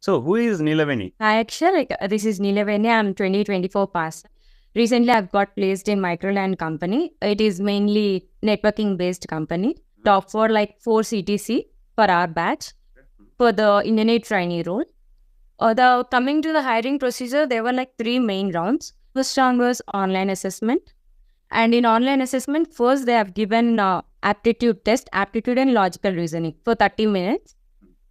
So who is Nilaveni? Hi Akshar, this is Nilaveni. I'm 2024 pass. Recently, I've got placed in Microland company. It is mainly networking based company. Top for like 4 CTC for our batch for the internet trainee role. Coming to the hiring procedure, there were like 3 main rounds. First round was online assessment. And in online assessment, first they have given aptitude test, aptitude and logical reasoning for 30 minutes.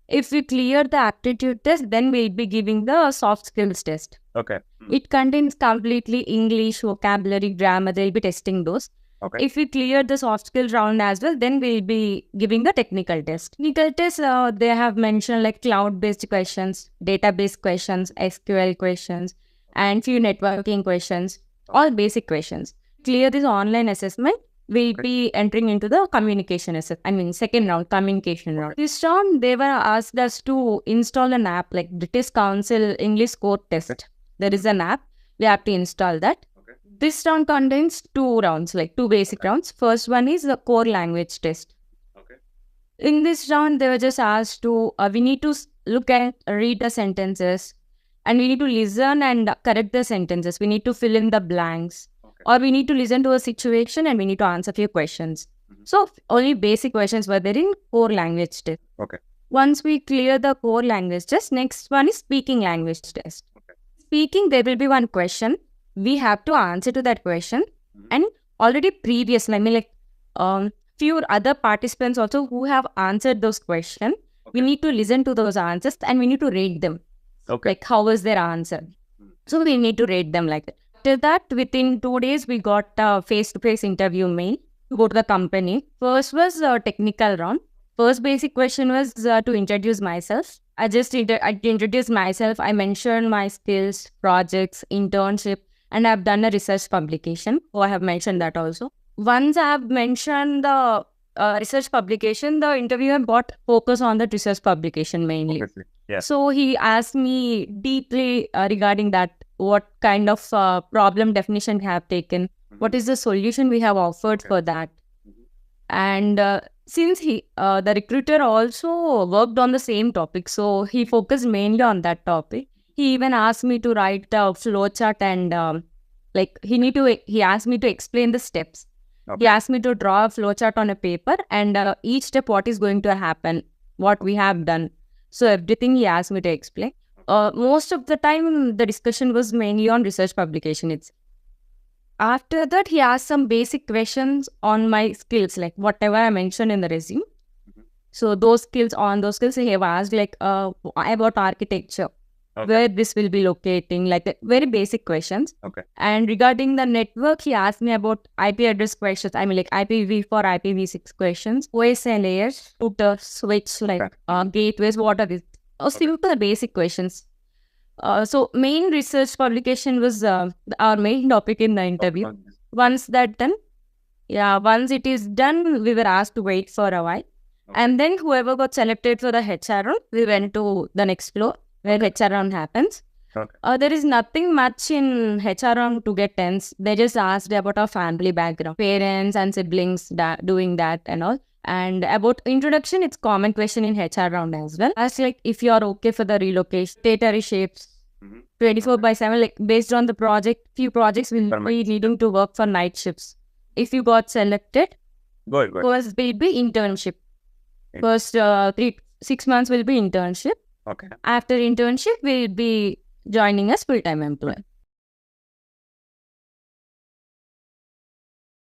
If we clear the aptitude test, then we'll be giving the soft skills test. Okay. It contains completely English, vocabulary, grammar. They'll be testing those. Okay. If we clear the soft skills round as well, then we'll be giving the technical test. Technical test, they have mentioned like cloud-based questions, database questions, SQL questions, and few networking questions, all basic questions. Clear this online assessment, we'll be entering into the communication assessment. Second round, communication round. This round, they were asked us to install an app like British Council English Code Test. There is an app. We have to install that. This round contains 2 rounds, like 2 basic rounds. First one is the core language test. In this round, they were just asked to, we need to look and read the sentences, and we need to listen and correct the sentences. We need to fill in the blanks, or we need to listen to a situation and we need to answer a few questions. So only basic questions were there in core language test. Okay. Once we clear the core language test, next one is speaking language test. Speaking, there will be one question. We have to answer to that question. And already previous, few other participants also who have answered those questions, we need to listen to those answers and we need to rate them. Okay. Like how was their answer. So we need to rate them like that. After that, within 2 days, we got a face-to-face interview mail to go to the company. First was a technical round. First basic question was to introduce myself. I introduced myself. I mentioned my skills, projects, internship, and I've done a research publication. Oh, I have mentioned that also. Once I have mentioned the research publication, the interviewer got focus on the research publication mainly. Obviously. Yeah. So he asked me deeply regarding that, what kind of problem definition we have taken, what is the solution we have offered for that. And since the recruiter also worked on the same topic, so he focused mainly on that topic. He even asked me to write a flowchart and he asked me to explain the steps. Okay. He asked me to draw a flowchart on a paper and each step what is going to happen, what we have done. So everything he asked me to explain. Most of the time, the discussion was mainly on research publication itself. After that, he asked some basic questions on my skills, like whatever I mentioned in the resume. So those skills, he have asked like about architecture, where this will be locating, like very basic questions. Okay. And regarding the network, he asked me about IP address questions. like IPv4, IPv6 questions, OSI layers, router, switch, gateways, what are these? Simple basic questions. So main research publication was our main topic in the interview. Once that done, once it is done, we were asked to wait for a while. And then whoever got selected for the HR round, we went to the next floor where HR round happens. Okay. There is nothing much in HR round to get tense. They just asked about our family background, parents and siblings doing that and all. And about introduction, it's common question in HR round as well. As like if you are okay for the relocation, data shapes, 24/7, like based on the project, few projects will be needing to work for night shifts. If you got selected, first will be internship. First 6 months will be internship. Okay. After internship, we'll be joining as full-time employee.